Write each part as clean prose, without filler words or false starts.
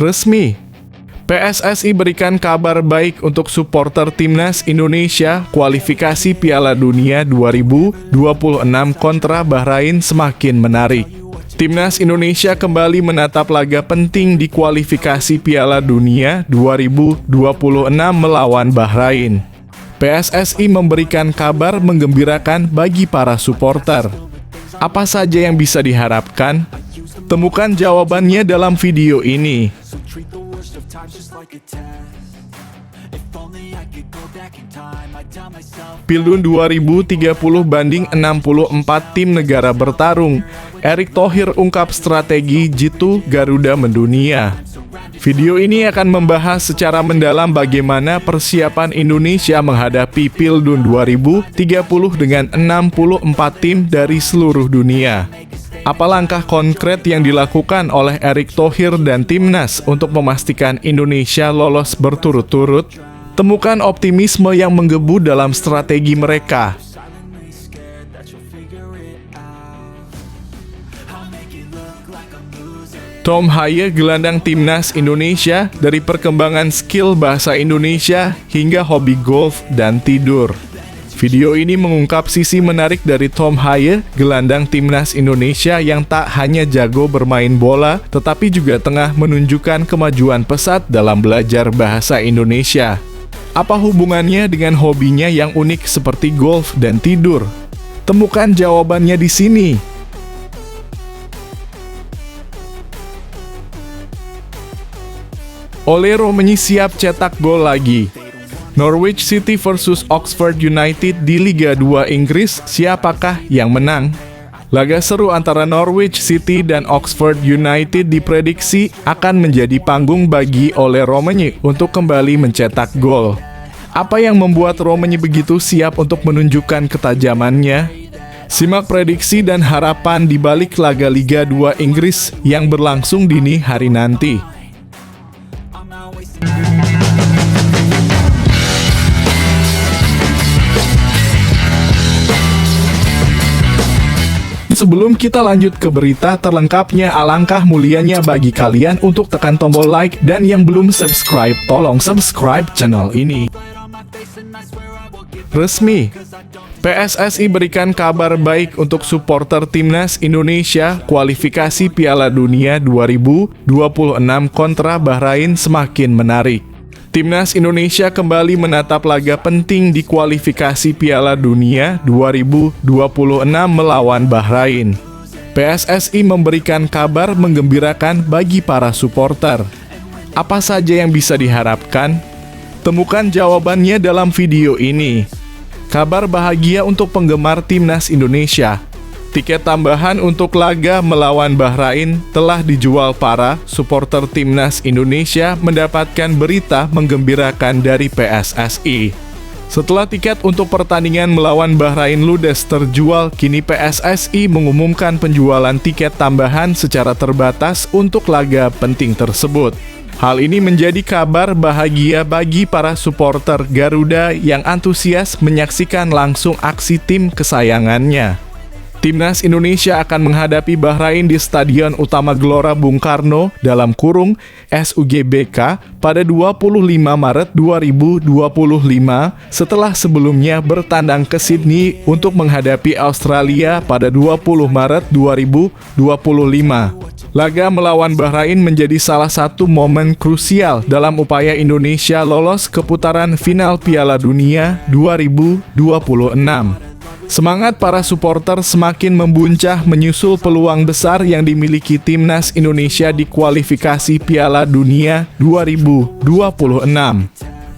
Resmi, PSSI berikan kabar baik untuk supporter Timnas Indonesia kualifikasi Piala Dunia 2026 kontra Bahrain semakin menarik. Timnas Indonesia kembali menatap laga penting di kualifikasi Piala Dunia 2026 melawan Bahrain. PSSI memberikan kabar menggembirakan bagi para supporter. Apa saja yang bisa diharapkan? Temukan jawabannya dalam video ini. Pildun 2030 banding 64 tim negara bertarung. Erick Thohir ungkap strategi jitu Garuda mendunia. Video ini akan membahas secara mendalam bagaimana persiapan Indonesia menghadapi Pildun 2030 dengan 64 tim dari seluruh dunia. Apa langkah konkret yang dilakukan oleh Erick Thohir dan Timnas untuk memastikan Indonesia lolos berturut-turut? Temukan optimisme yang menggebu dalam strategi mereka. Tom Haye, gelandang Timnas Indonesia, dari perkembangan skill bahasa Indonesia hingga hobi golf dan tidur. Video ini mengungkap sisi menarik dari Tom Haye, gelandang Timnas Indonesia yang tak hanya jago bermain bola, tetapi juga tengah menunjukkan kemajuan pesat dalam belajar bahasa Indonesia. Apa hubungannya dengan hobinya yang unik seperti golf dan tidur? Temukan jawabannya di sini. Ole Romagnoli siap cetak gol lagi. Norwich City versus Oxford United di Liga 2 Inggris, siapakah yang menang? Laga seru antara Norwich City dan Oxford United diprediksi akan menjadi panggung bagi Ole Romagnoli untuk kembali mencetak gol. Apa yang membuat Romagnoli begitu siap untuk menunjukkan ketajamannya? Simak prediksi dan harapan di balik laga Liga 2 Inggris yang berlangsung dini hari nanti. Sebelum kita lanjut ke berita terlengkapnya, alangkah mulianya bagi kalian untuk tekan tombol like, dan yang belum subscribe, tolong subscribe channel ini. Resmi, PSSI berikan kabar baik untuk supporter Timnas Indonesia kualifikasi Piala Dunia 2026 kontra Bahrain semakin menarik. Timnas Indonesia kembali menatap laga penting di kualifikasi Piala Dunia 2026 melawan Bahrain. PSSI memberikan kabar menggembirakan bagi para supporter. Apa saja yang bisa diharapkan? Temukan jawabannya dalam video ini. Kabar bahagia untuk penggemar Timnas Indonesia. Tiket tambahan untuk laga melawan Bahrain telah dijual. Para supporter Timnas Indonesia mendapatkan berita menggembirakan dari PSSI. Setelah tiket untuk pertandingan melawan Bahrain ludes terjual, kini PSSI mengumumkan penjualan tiket tambahan secara terbatas untuk laga penting tersebut. Hal ini menjadi kabar bahagia bagi para supporter Garuda yang antusias menyaksikan langsung aksi tim kesayangannya. Timnas Indonesia akan menghadapi Bahrain di Stadion Utama Gelora Bung Karno (SUGBK) pada 25 Maret 2025 setelah sebelumnya bertandang ke Sydney untuk menghadapi Australia pada 20 Maret 2025. Laga melawan Bahrain menjadi salah satu momen krusial dalam upaya Indonesia lolos ke putaran final Piala Dunia 2026. Semangat para supporter semakin membuncah menyusul peluang besar yang dimiliki Timnas Indonesia di kualifikasi Piala Dunia 2026.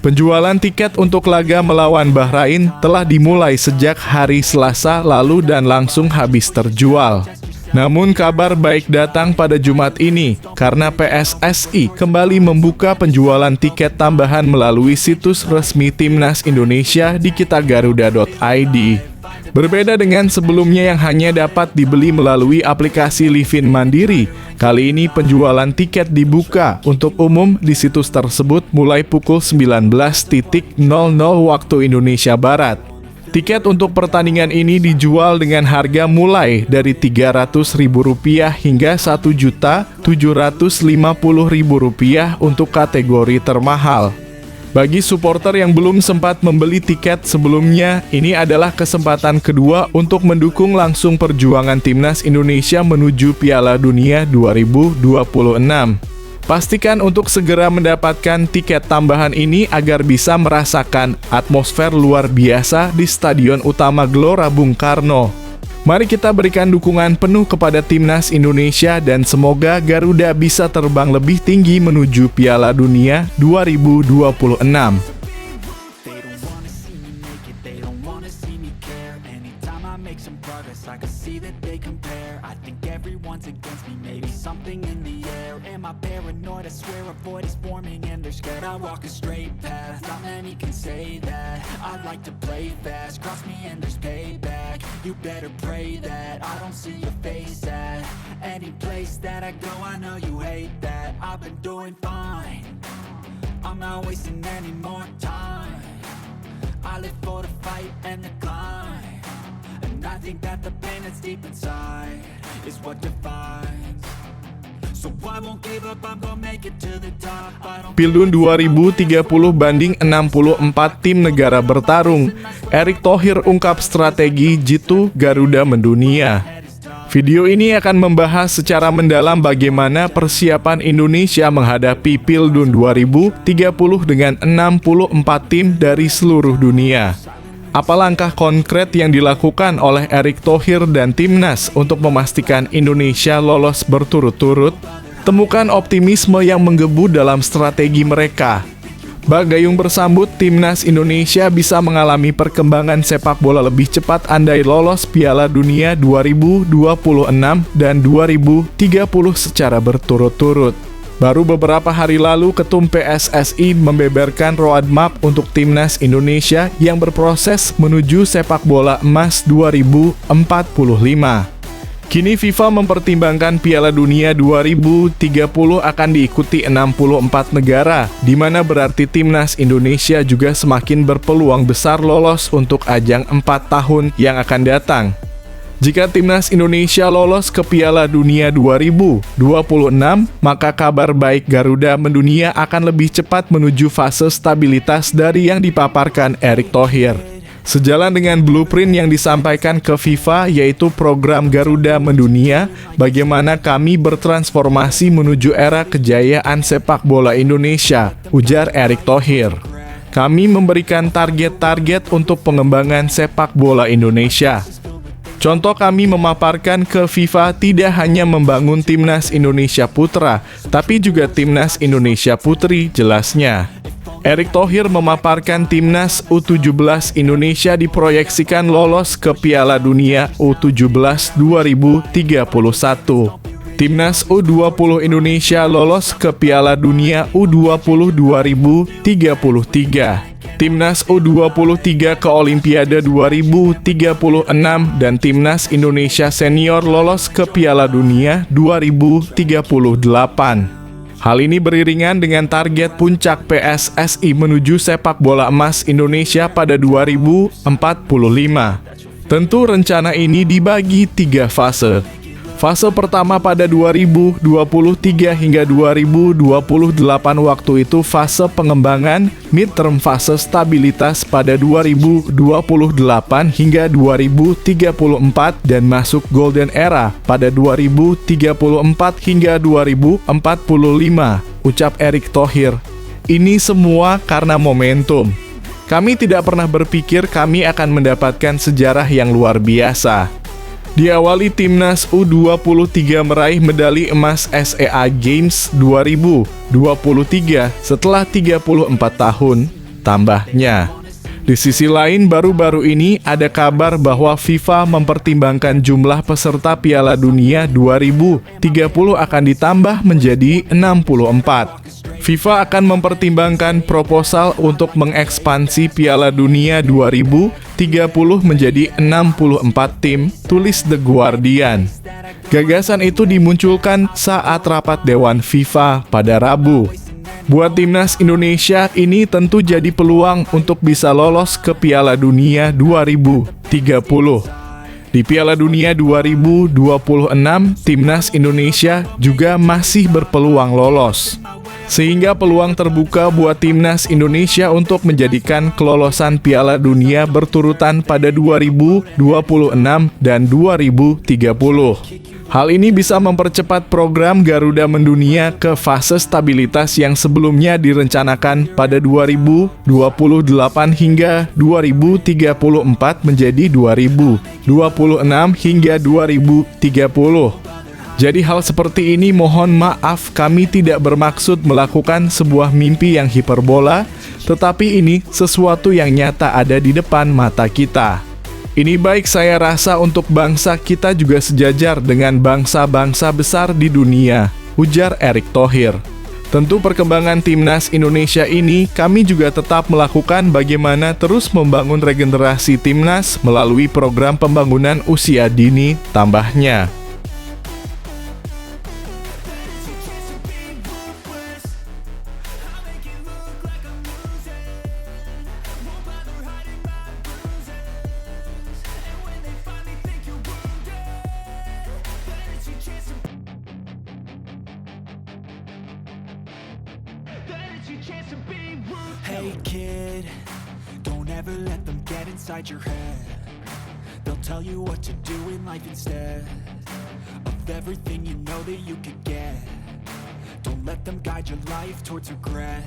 Penjualan tiket untuk laga melawan Bahrain telah dimulai sejak hari Selasa lalu dan langsung habis terjual. Namun kabar baik datang pada Jumat ini, karena PSSI kembali membuka penjualan tiket tambahan melalui situs resmi Timnas Indonesia di kitagaruda.id. Berbeda dengan sebelumnya yang hanya dapat dibeli melalui aplikasi Livin Mandiri, kali ini penjualan tiket dibuka untuk umum di situs tersebut mulai pukul 19.00 waktu Indonesia Barat. Tiket untuk pertandingan ini dijual dengan harga mulai dari Rp300.000 hingga Rp1.750.000 untuk kategori termahal. Bagi supporter yang belum sempat membeli tiket sebelumnya, ini adalah kesempatan kedua untuk mendukung langsung perjuangan timnas Indonesia menuju Piala Dunia 2026. Pastikan untuk segera mendapatkan tiket tambahan ini agar bisa merasakan atmosfer luar biasa di Stadion Utama Gelora Bung Karno. Mari kita berikan dukungan penuh kepada timnas Indonesia dan semoga Garuda bisa terbang lebih tinggi menuju Piala Dunia 2026. Paranoid, I swear a void is forming and they're scared I walk a straight path, not many can say that. I like to play fast, cross me and there's payback. You better pray that I don't see your face at any place that I go, I know you hate that. I've been doing fine, I'm not wasting any more time. I live for the fight and the climb, and I think that the pain that's deep inside is what defines. Pildun 2030 banding 64 tim negara bertarung. Erick Thohir ungkap strategi jitu Garuda mendunia. Video ini akan membahas secara mendalam bagaimana persiapan Indonesia menghadapi Pildun 2030 dengan 64 tim dari seluruh dunia. Apa langkah konkret yang dilakukan oleh Erick Thohir dan Timnas untuk memastikan Indonesia lolos berturut-turut? Temukan optimisme yang menggebu dalam strategi mereka. Bak gayung bersambut, Timnas Indonesia bisa mengalami perkembangan sepak bola lebih cepat andai lolos Piala Dunia 2026 dan 2030 secara berturut-turut. Baru beberapa hari lalu, Ketum PSSI membeberkan roadmap untuk Timnas Indonesia yang berproses menuju sepak bola emas 2045. Kini FIFA mempertimbangkan Piala Dunia 2030 akan diikuti 64 negara, di mana berarti Timnas Indonesia juga semakin berpeluang besar lolos untuk ajang 4 tahun yang akan datang. Jika Timnas Indonesia lolos ke Piala Dunia 2026, maka kabar baik Garuda mendunia akan lebih cepat menuju fase stabilitas dari yang dipaparkan Erick Thohir. Sejalan dengan blueprint yang disampaikan ke FIFA, yaitu program Garuda mendunia, bagaimana kami bertransformasi menuju era kejayaan sepak bola Indonesia, ujar Erick Thohir. Kami memberikan target-target untuk pengembangan sepak bola Indonesia. Contoh, kami memaparkan ke FIFA tidak hanya membangun Timnas Indonesia Putra, tapi juga Timnas Indonesia Putri, jelasnya. Erick Thohir memaparkan Timnas U17 Indonesia diproyeksikan lolos ke Piala Dunia U17 2031. Timnas U20 Indonesia lolos ke Piala Dunia U20 2033. Timnas U23 ke Olimpiade 2036 dan Timnas Indonesia Senior lolos ke Piala Dunia 2038. Hal ini beriringan dengan target puncak PSSI menuju sepak bola emas Indonesia pada 2045. Tentu rencana ini dibagi 3 fase. Fase pertama pada 2023 hingga 2028 waktu itu fase pengembangan, midterm fase stabilitas pada 2028 hingga 2034 dan masuk golden era pada 2034 hingga 2045, ucap Erick Thohir. Ini semua karena momentum. Kami tidak pernah berpikir kami akan mendapatkan sejarah yang luar biasa. Diawali Timnas U23 meraih medali emas SEA Games 2023 setelah 34 tahun, tambahnya. Di sisi lain, baru-baru ini ada kabar bahwa FIFA mempertimbangkan jumlah peserta Piala Dunia 2030 akan ditambah menjadi 64. FIFA akan mempertimbangkan proposal untuk mengekspansi Piala Dunia 2030 menjadi 64 tim, tulis The Guardian. Gagasan itu dimunculkan saat rapat Dewan FIFA pada Rabu. Buat timnas Indonesia ini tentu jadi peluang untuk bisa lolos ke Piala Dunia 2030. Di Piala Dunia 2026, timnas Indonesia juga masih berpeluang lolos. Sehingga peluang terbuka buat timnas Indonesia untuk menjadikan kelolosan Piala Dunia berturutan pada 2026 dan 2030. Hal ini bisa mempercepat program Garuda Mendunia ke fase stabilitas yang sebelumnya direncanakan pada 2028 hingga 2034 menjadi 2026 hingga 2030. Jadi hal seperti ini mohon maaf kami tidak bermaksud melakukan sebuah mimpi yang hiperbola, tetapi ini sesuatu yang nyata ada di depan mata kita. Ini baik saya rasa untuk bangsa kita juga sejajar dengan bangsa-bangsa besar di dunia, ujar Erick Thohir. Tentu perkembangan timnas Indonesia ini kami juga tetap melakukan bagaimana terus membangun regenerasi timnas melalui program pembangunan usia dini, tambahnya. Hey kid, don't ever let them get inside your head. They'll tell you what to do in life instead of everything you know that you could get. Don't let them guide your life towards regret.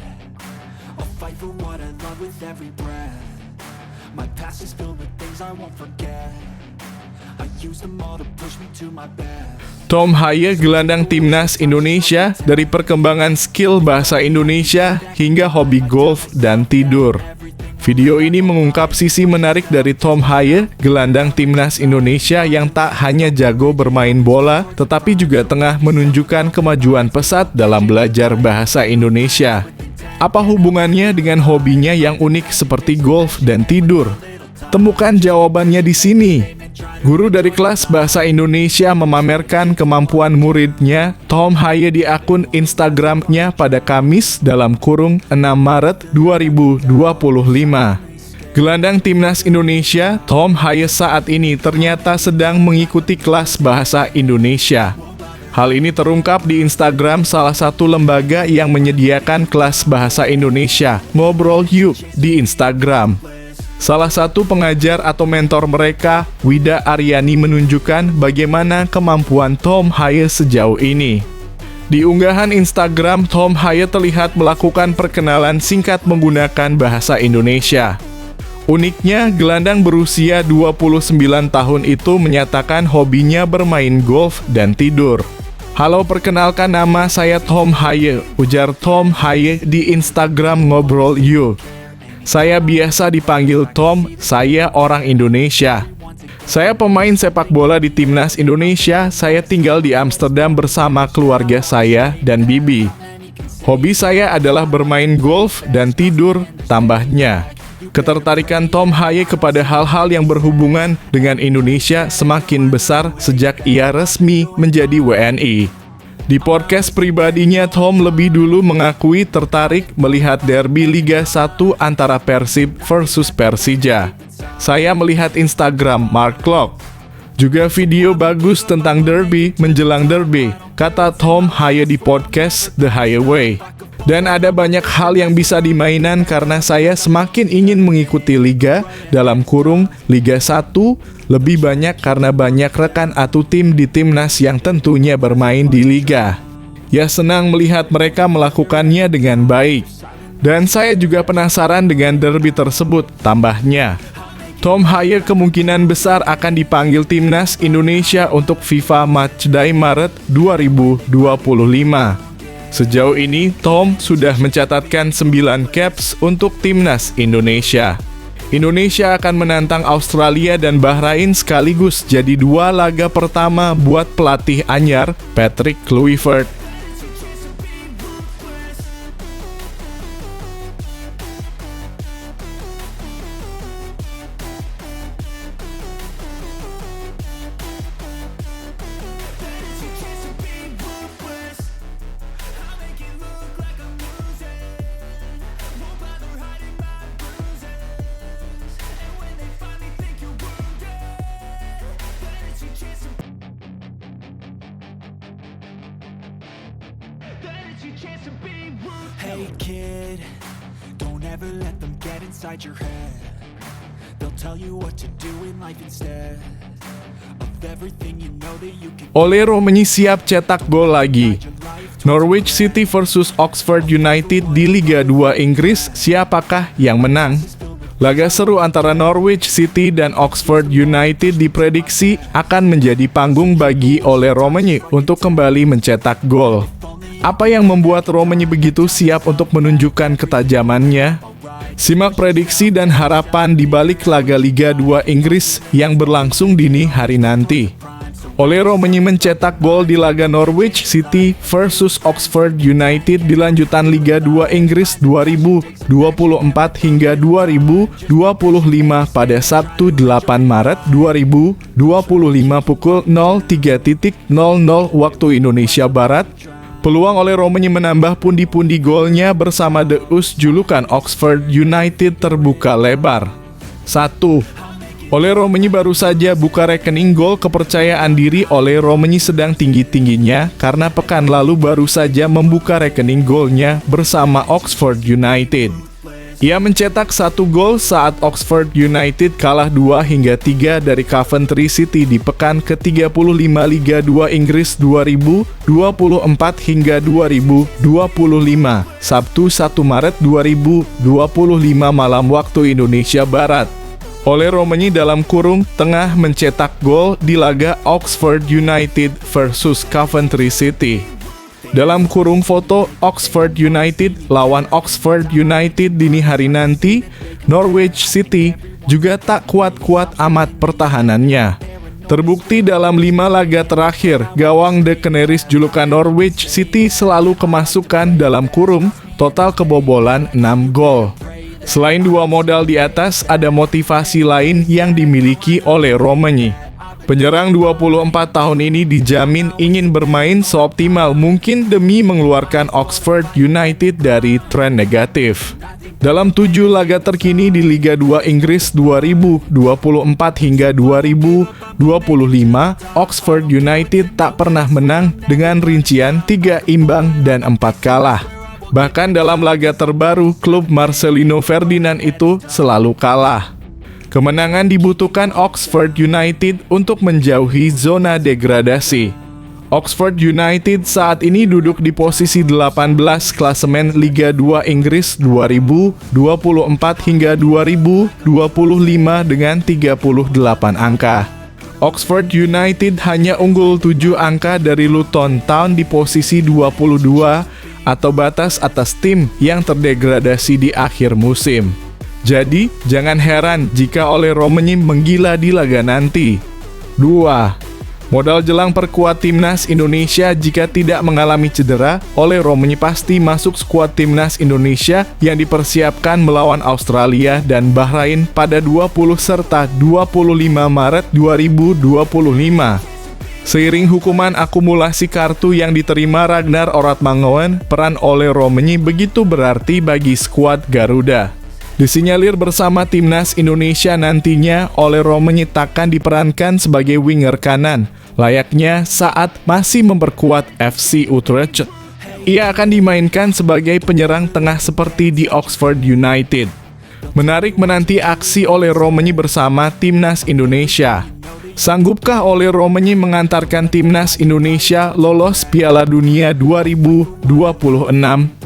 I'll fight for what I love with every breath. My past is filled with things I won't forget. I use them all to push me to my best. Tom Haye, gelandang timnas Indonesia, dari perkembangan skill bahasa Indonesia hingga hobi golf dan tidur. Video ini mengungkap sisi menarik dari Tom Haye, gelandang timnas Indonesia yang tak hanya jago bermain bola, tetapi juga tengah menunjukkan kemajuan pesat dalam belajar bahasa Indonesia. Apa hubungannya dengan hobinya yang unik seperti golf dan tidur? Temukan jawabannya di sini. Guru dari kelas bahasa Indonesia memamerkan kemampuan muridnya Tom Haye di akun Instagramnya pada Kamis (6 Maret 2025). Gelandang timnas Indonesia, Tom Haye saat ini ternyata sedang mengikuti kelas bahasa Indonesia. Hal ini terungkap di Instagram salah satu lembaga yang menyediakan kelas bahasa Indonesia, Ngobrol Yuk, di Instagram. Salah satu pengajar atau mentor mereka, Wida Aryani, menunjukkan bagaimana kemampuan Tom Haye sejauh ini. Di unggahan Instagram, Tom Haye terlihat melakukan perkenalan singkat menggunakan bahasa Indonesia. Uniknya, gelandang berusia 29 tahun itu menyatakan hobinya bermain golf dan tidur. "Halo, perkenalkan nama saya Tom Haye," ujar Tom Haye di Instagram Ngobrol Yuk. "Saya biasa dipanggil Tom, saya orang Indonesia. Saya pemain sepak bola di timnas Indonesia, saya tinggal di Amsterdam bersama keluarga saya dan Bibi. Hobi saya adalah bermain golf dan tidur," tambahnya. Ketertarikan Tom Haye kepada hal-hal yang berhubungan dengan Indonesia semakin besar sejak ia resmi menjadi WNI. Di podcast pribadinya, Tom lebih dulu mengakui tertarik melihat derby Liga 1 antara Persib versus Persija. "Saya melihat Instagram Mark Klok. Juga video bagus tentang derby menjelang derby," kata Tom Haye di podcast The Haye Way. "Dan ada banyak hal yang bisa dimainan karena saya semakin ingin mengikuti Liga (Liga 1) lebih banyak karena banyak rekan atau tim di timnas yang tentunya bermain di Liga. Ya, senang melihat mereka melakukannya dengan baik. Dan saya juga penasaran dengan derby tersebut," tambahnya. Tom Haye kemungkinan besar akan dipanggil timnas Indonesia untuk FIFA Matchday Maret 2025. Sejauh ini, Tom sudah mencatatkan 9 caps untuk timnas Indonesia. Indonesia akan menantang Australia dan Bahrain sekaligus jadi 2 laga pertama buat pelatih anyar Patrick Kluivert. Hey kid, don't ever let them get inside your head. They'll tell you what to do in life instead of everything you know that you can. Ole Romagnoli siap cetak gol lagi. Norwich City versus Oxford United di Liga 2 Inggris, siapakah yang menang? Laga seru antara Norwich City dan Oxford United diprediksi akan menjadi panggung bagi Ole Romagnoli untuk kembali mencetak gol. Apa yang membuat Romagnoli begitu siap untuk menunjukkan ketajamannya? Simak prediksi dan harapan di balik laga Liga 2 Inggris yang berlangsung dini hari nanti. Ole Romagnoli mencetak gol di laga Norwich City versus Oxford United di lanjutan Liga 2 Inggris 2024 hingga 2025 pada Sabtu 8 Maret 2025 pukul 03.00 waktu Indonesia Barat. Peluang Ole Romagnoli menambah pundi-pundi golnya bersama The Us julukan Oxford United terbuka lebar. 1. Ole Romagnoli baru saja buka rekening gol. Kepercayaan diri Ole Romagnoli sedang tinggi-tingginya karena pekan lalu baru saja membuka rekening golnya bersama Oxford United. Ia mencetak 1 gol saat Oxford United kalah 2-3 dari Coventry City di pekan ke-35 Liga 2 Inggris 2024 hingga 2025, Sabtu 1 Maret 2025 malam waktu Indonesia Barat. Ole Romagnoli dalam kurung tengah mencetak gol di laga Oxford United versus Coventry City. Dalam kurung foto Oxford United lawan Oxford United dini hari nanti, Norwich City juga tak kuat-kuat amat pertahanannya. Terbukti dalam 5 laga terakhir, gawang The Canaries julukan Norwich City selalu kemasukan dalam kurung, total kebobolan 6 gol. Selain 2 modal di atas, ada motivasi lain yang dimiliki oleh Romagnoli. Penyerang 24 tahun ini dijamin ingin bermain seoptimal mungkin demi mengeluarkan Oxford United dari tren negatif. Dalam 7 laga terkini di Liga 2 Inggris 2024 hingga 2025, Oxford United tak pernah menang dengan rincian 3 imbang dan 4 kalah. Bahkan dalam laga terbaru, klub Marcelino Ferdinand itu selalu kalah. Kemenangan dibutuhkan Oxford United untuk menjauhi zona degradasi. Oxford United saat ini duduk di posisi 18 klasemen Liga 2 Inggris 2024 hingga 2025 dengan 38 angka. Oxford United hanya unggul 7 angka dari Luton Town di posisi 22 atau batas atas tim yang terdegradasi di akhir musim. Jadi, jangan heran jika Ole Romagnoli menggila di laga nanti. 2. Modal jelang perkuat timnas Indonesia jika tidak mengalami cedera, Ole Romagnoli pasti masuk skuad timnas Indonesia yang dipersiapkan melawan Australia dan Bahrain pada 20 serta 25 Maret 2025. Seiring hukuman akumulasi kartu yang diterima Ragnar Oratmangoen, peran Ole Romagnoli begitu berarti bagi skuad Garuda. Disinyalir bersama timnas Indonesia nantinya, Ole Romagnoli takkan diperankan sebagai winger kanan, layaknya saat masih memperkuat FC Utrecht. Ia akan dimainkan sebagai penyerang tengah seperti di Oxford United. Menarik menanti aksi Ole Romagnoli bersama timnas Indonesia. Sanggupkah Ole Romagnoli mengantarkan timnas Indonesia lolos Piala Dunia 2026?